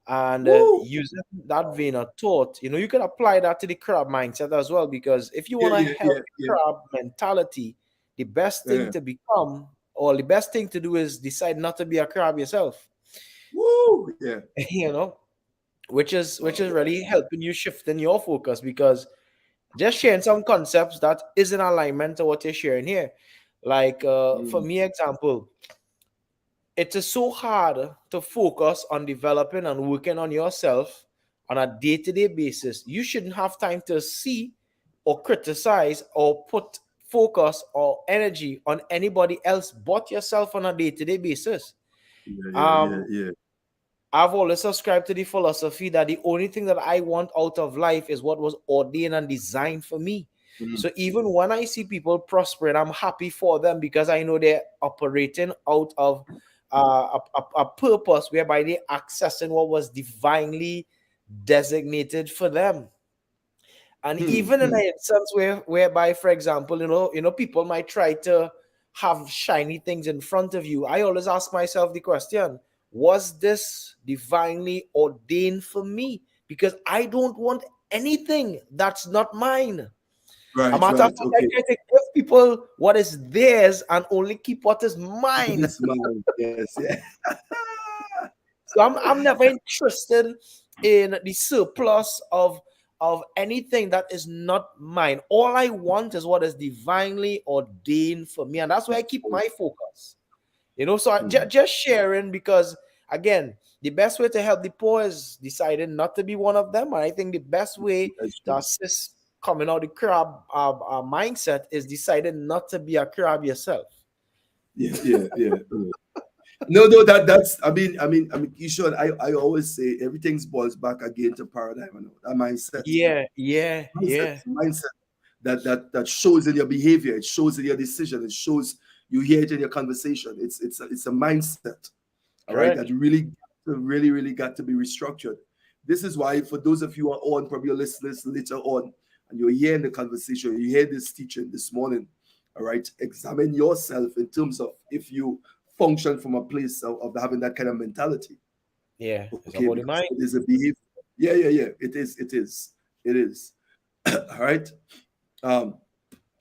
And using that vein of thought, you can apply that to the crab mindset as well. Because if you want to help the crab mentality, the best thing to become, or the best thing to do, is decide not to be a crab yourself. Woo! Yeah. Which is really helping you shift in your focus, because just sharing some concepts that is in alignment to what you're sharing here. Like for me, example, it is so hard to focus on developing and working on yourself on a day-to-day basis. You shouldn't have time to see or criticize or put focus or energy on anybody else but yourself on a day-to-day basis. I've always subscribed to the philosophy that the only thing that I want out of life is what was ordained and designed for me. So even when I see people prospering, I'm happy for them, because I know they're operating out of a purpose whereby they're accessing what was divinely designated for them. And even in an instance whereby, for example, people might try to have shiny things in front of you, I always ask myself the question, was this divinely ordained for me? Because I don't want anything that's not mine. Right, a matter of fact, I try to give people what is theirs and only keep what is mine. It's mine. Yes, yeah. So I'm never interested in the surplus of anything that is not mine. All I want is what is divinely ordained for me, and that's where I keep my focus. So just sharing, because again, the best way to help the poor is deciding not to be one of them. And I think the best way to assist coming out the crab mindset is deciding not to be a crab yourself. Yeah. No, that's I mean, Keisha, I always say everything boils back again to paradigm. That mindset. Mindset that shows in your behavior, it shows in your decision, it shows you hear it in your conversation. It's a mindset, all right, that really got to be restructured. This is why, for those of you who are on, probably your listeners later on, and you're hearing the conversation, you hear this teaching this morning, all right, examine yourself in terms of if you function from a place of having that kind of mentality. Yeah, okay, it is a behavior. Yeah. It is. All right.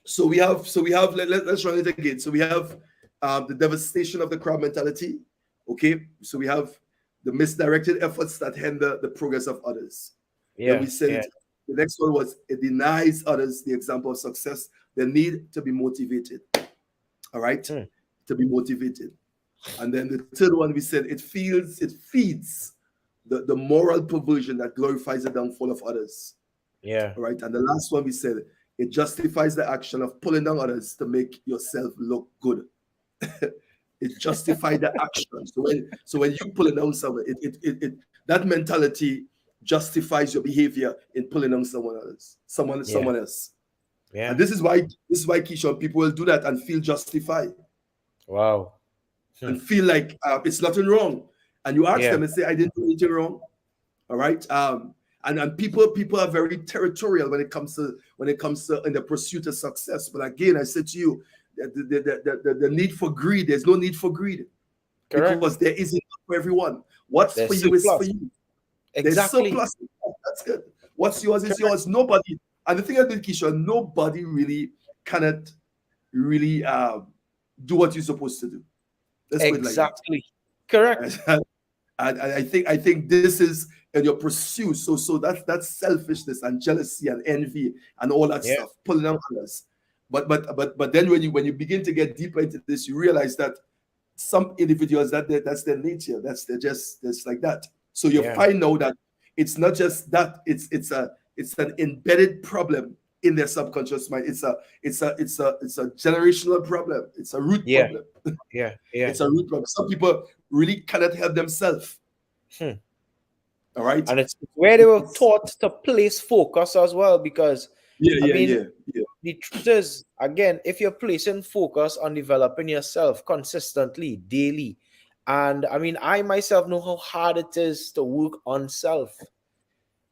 So we have. Let's run it again. So we have the devastation of the crowd mentality. Okay. So we have the misdirected efforts that hinder the progress of others. Yeah. Then we said the next one was it denies others the example of success. They need to be motivated. All right. To be motivated. And then the third one, we said it feeds the moral perversion that glorifies the downfall of others. Yeah. All right. And the last one, we said it justifies the action of pulling down others to make yourself look good. It justifies the action. So when you pull down someone, it that mentality justifies your behavior in pulling down someone else. Yeah. And this is why Keisha, people will do that and feel justified. Wow. And feel like it's nothing wrong. and you ask Yeah. them and say, I didn't do anything wrong. All right. And people are very territorial when it comes to in the pursuit of success. But again, I said to you, the need for greed, there's no need for greed, Correct. because there is enough for everyone. What's for There's you is for surplus. you. There's Exactly. surplus. That's good. What's yours is Correct. yours. Nobody, and the thing is, Keisha, nobody really cannot really do what you're supposed to do. Let's put it like that. Exactly. Correct. And I think this is in your pursuit. So that's selfishness and jealousy and envy and all that Yeah. stuff, pulling on others. But then when you begin to get deeper into this, you realize that some individuals that's their nature. That's like that. So you Yeah. find now that it's not just that, it's an embedded problem in their subconscious mind. It's a generational problem. It's a root Yeah. problem. Yeah. Yeah. It's a root problem. Some people really cannot help themselves. Hmm. All right. And it's where they were It's- taught to place focus as well, because yeah, I yeah, mean, yeah, yeah. the truth is, again, if you're placing focus on developing yourself consistently, daily, and I mean, I myself know how hard it is to work on self,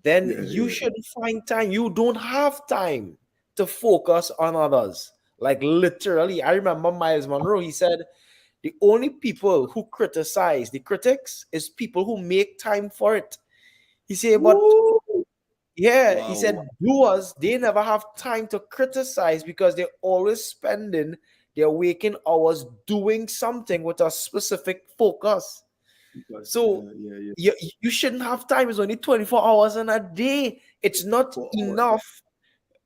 then Yeah, you yeah. shouldn't find time. You don't have time to focus on others. Like literally, I remember Miles Monroe, he said, the only people who criticize the critics is people who make time for it. He said, but Woo! yeah, he Wow. said doers, they never have time to criticize because they're always spending their waking hours doing something with a specific focus. Because, So yeah. you shouldn't have time. It's only 24 hours in a day. It's not 4 hours. enough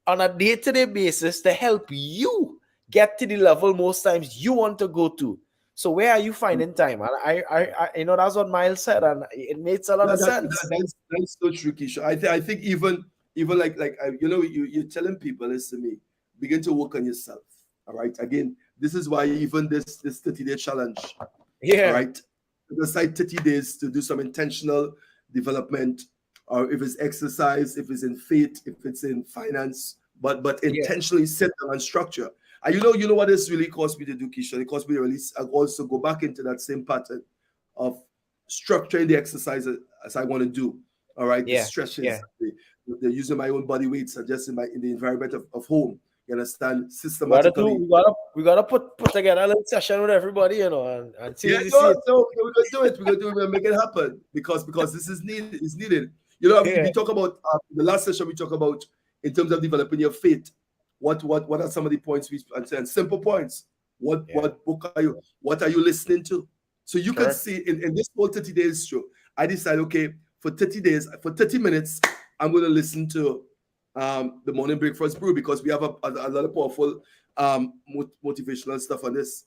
on a day-to-day basis to help you get to the level most times you want to go to. So where are you finding time? And that's what Miles said, and it makes a lot of sense. That's so tricky. I think even like you're telling people, listen to me, begin to work on yourself. All right. Again, this is why even this 30-day challenge. All Yeah, right. Aside 30 days to do some intentional development, or if it's exercise, if it's in faith, if it's in finance, but yeah, intentionally set them on structure. And you know what this really caused me to do, Keisha? It caused me to release and also go back into that same pattern of structuring the exercise as I want to do. All right, the yeah, stretches, yeah. the using my own body weights, and just in the environment of home. You understand? We gotta do. Systematically. We gotta put together a little session with everybody, and Yeah, see it. no, we're gonna do it. We're gonna do it. We're gonna make it happen because this is needed. It's needed. You know, Yeah, we talk about the last session. We talk about in terms of developing your faith. What are some of the points we and simple points? yeah, What book are you? What are you listening to? So you can correct. see in this whole 30 days show, I decided, okay, for 30 days, for 30 minutes, I'm going to listen to the Morning Breakfast Brew, because we have a lot of powerful motivational stuff on this.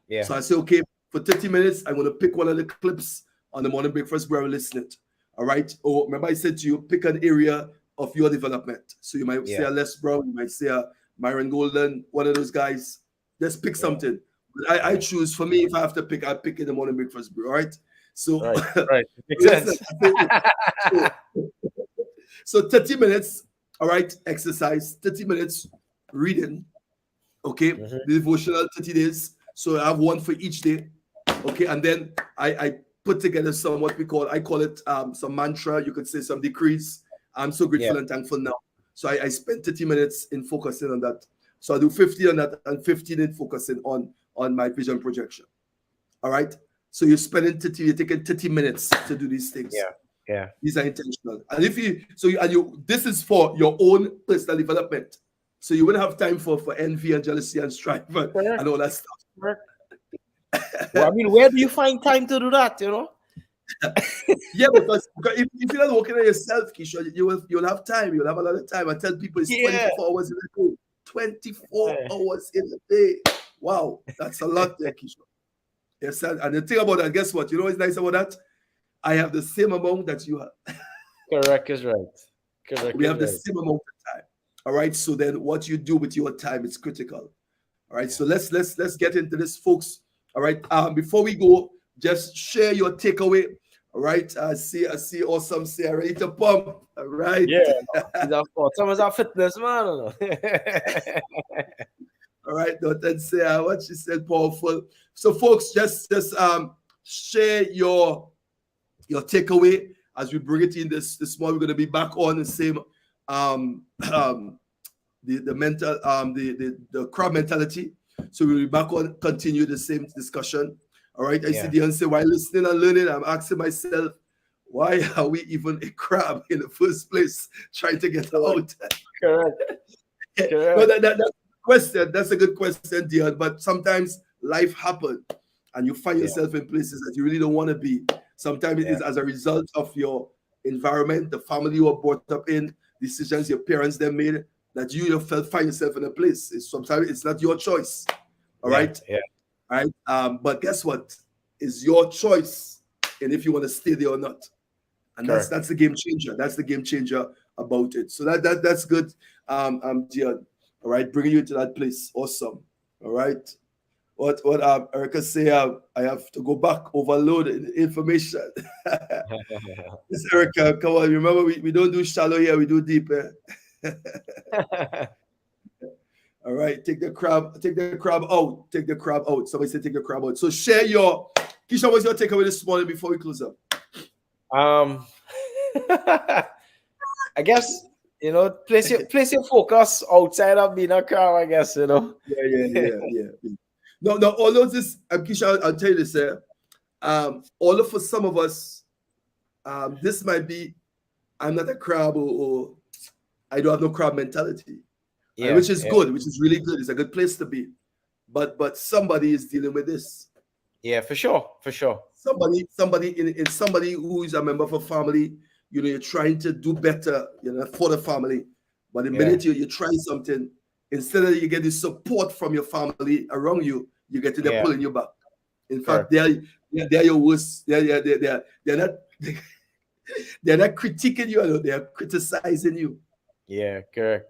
Yeah, So I say, okay, for 30 minutes, I'm going to pick one of the clips on the Morning Breakfast Brew and listen it. All right. Or remember I said to you, pick an area of your development. So you might say yeah, a Les Brown, you might say a Myron Golden, one of those guys. Just pick yeah, something. I yeah. choose, for me, if I have to pick, I pick in the Morning Breakfast Brew. All right. So Right, right. Makes listen, sense. so, so 30 minutes, all right, exercise, 30 minutes reading, okay, Mhm. the devotional 30 days. So I have one for each day, okay, and then I put together some what we call, I call it some mantra, you could say some decrees. I'm so Yeah, grateful and thankful now. So I spend 30 minutes in focusing on that. So I do 50 on that and 15 in focusing on my vision projection. All right. So you're taking 30 minutes to do these things. yeah, yeah. These are intentional. And if you this is for your own personal development. So you wouldn't have time for envy and jealousy and strife Correct, and all that stuff. correct. Well, I mean, where do you find time to do that? Yeah, because if you're not working on yourself, Keisha, you'll have time. You'll have a lot of time. I tell people it's Yeah. 24 hours in a day. 24 hours in a day. Wow, that's a lot there, Keisha. Yes, and the thing about that, guess what? You know what's nice about that? I have the same amount that you have. Correct is right. Correct We is have the right. same amount of time. All right. So then what you do with your time is critical. All right. Yeah. So let's get into this, folks. All right. Before we go, just share your takeaway. All right. I see awesome. Say ready to pump. All right. Yeah. Someone's our fitness man. All right. Don't say what she said, powerful. So folks, just share your your takeaway as we bring it in this morning. We're going to be back on the same the mental the crab mentality. So we'll be back on, continue the same discussion. All right. I see Dion say, while listening and learning, I'm asking myself, why are we even a crab in the first place, trying to get out? Correct. No, that's a question. That's a good question, Dion. But sometimes life happens and you find yourself in places that you really don't want to be. Sometimes it is as a result of your environment, the family you were brought up in, decisions your parents then made, that you yourself find yourself in a place. Sometimes it's not your choice. All right. All right. But guess what? It's your choice, and if you want to stay there or not. And that's the game changer. That's the game changer about it. So that's good. Dion. All right, bringing you to that place. Awesome. All right. What Erica say? I have to go back, overload information. Miss Erica, come on. Remember, we don't do shallow here, we do deep. All right, take the crab out. Take the crab out. Somebody say take the crab out. So share your Keisha, what's your takeaway this morning before we close up? I guess, place your focus outside of being a crab, I guess, Yeah. No, all of this, Keisha, I'll tell you this, for some of us, this might be, I'm not a crab or I don't have no crab mentality. Which is good, which is really good. It's a good place to be. But somebody is dealing with this. Yeah, for sure. Somebody who is a member of a family, you're trying to do better, for the family. But the minute you try something, instead of you get the support from your family around you, you get they're pulling you back. In fact, they're your worst. They're not they're not critiquing you, they are criticizing you. Yeah, correct.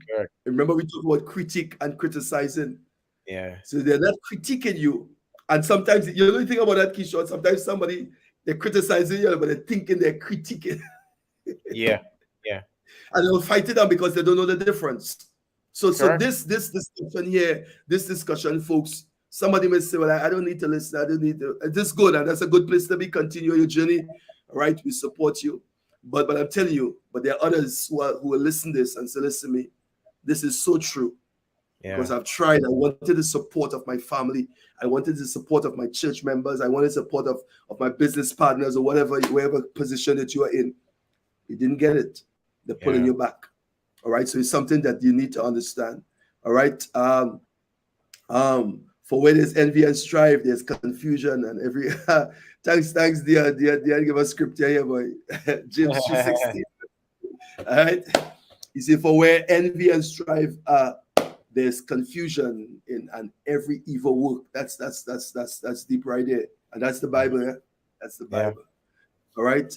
Correct. Remember, we talk about critique and criticizing. Yeah. So they're not critiquing you. And sometimes, you don't think about that, Kishore. Sometimes they're criticizing you, but they're thinking they're critiquing. Yeah. And they'll fight it out because they don't know the difference. So this discussion here, this discussion, folks, somebody may say, well, I don't need to listen. I don't need to. This is good, and that's a good place to be. Continue your journey. All right, we support you. But I'm telling you, but there are others who will listen to this and say, listen to me, this is so true. Yeah. Because I've tried. I wanted the support of my family. I wanted the support of my church members. I wanted support of my business partners or whatever position that you are in. You didn't get it. They're pulling you back. All right. So it's something that you need to understand. All right. For where there's envy and strife, there's confusion and every thanks, dear. Give us scripture here, boy. James 2:16. All right. You see, for where envy and strife are, there's confusion and every evil work. That's deep right there. And that's the Bible, yeah? That's the Bible. All right.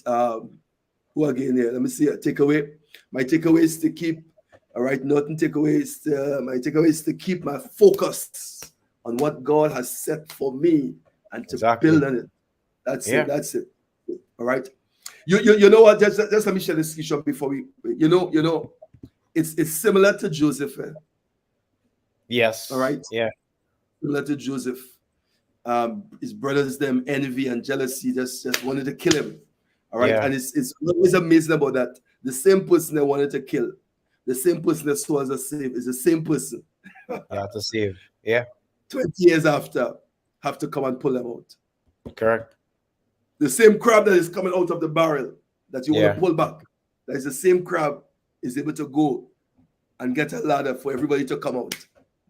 Who again here? Let me see. Takeaway. My takeaway is to keep, all right, nothing takeaways. My takeaway is to keep my focus on what God has set for me and to build on it. That's it. All right. You know what? Just let me share this before we. It's similar to Joseph. Yes. All right. Yeah. Similar to Joseph. His brothers, them envy and jealousy, just wanted to kill him. All right. Yeah. And it's always amazing about that. The same person they wanted to kill, the same person that saw as a save is the same person. To save. Yeah. 20 years after, have to come and pull them out. Correct. The same crab that is coming out of the barrel that you want to pull back, that is the same crab is able to go and get a ladder for everybody to come out.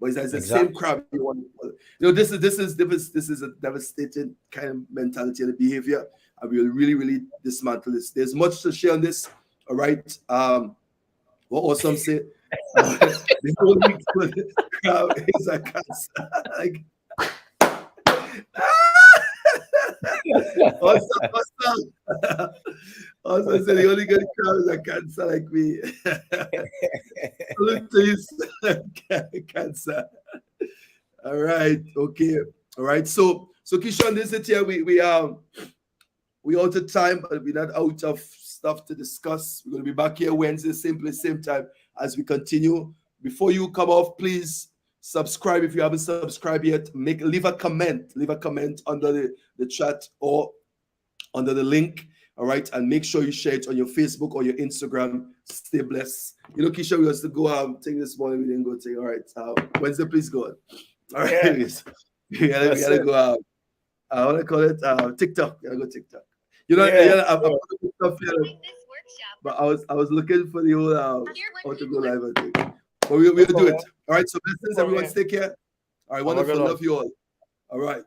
But it's the same crab you want to pull. This is a devastating kind of mentality and behavior, and we will really, really dismantle this. There's much to share on this. All right. What Awesome say? The only crab is a cancer. Awesome say the only good crab is a cancer like me. Cancer. All right. Okay. All right. So Kishan, this is here. We out of time, but we're not out of stuff to discuss. We're going to be back here Wednesday, same place, same time as we continue. Before you come off, please subscribe if you haven't subscribed yet. Leave a comment under the chat or under the link. All right, and make sure you share it on your Facebook or your Instagram. Stay blessed. You know, Keisha, we used to go take this morning. We didn't go take. All right, Wednesday, please go on. All right, we gotta go out. I want to call it TikTok. Gotta go TikTok. You know, I'm putting stuff here, but I was looking for the whole how to go live. I think, but we'll do it. All right, so blessings, everyone. Take care. All right, wonderful. Love you all. All right.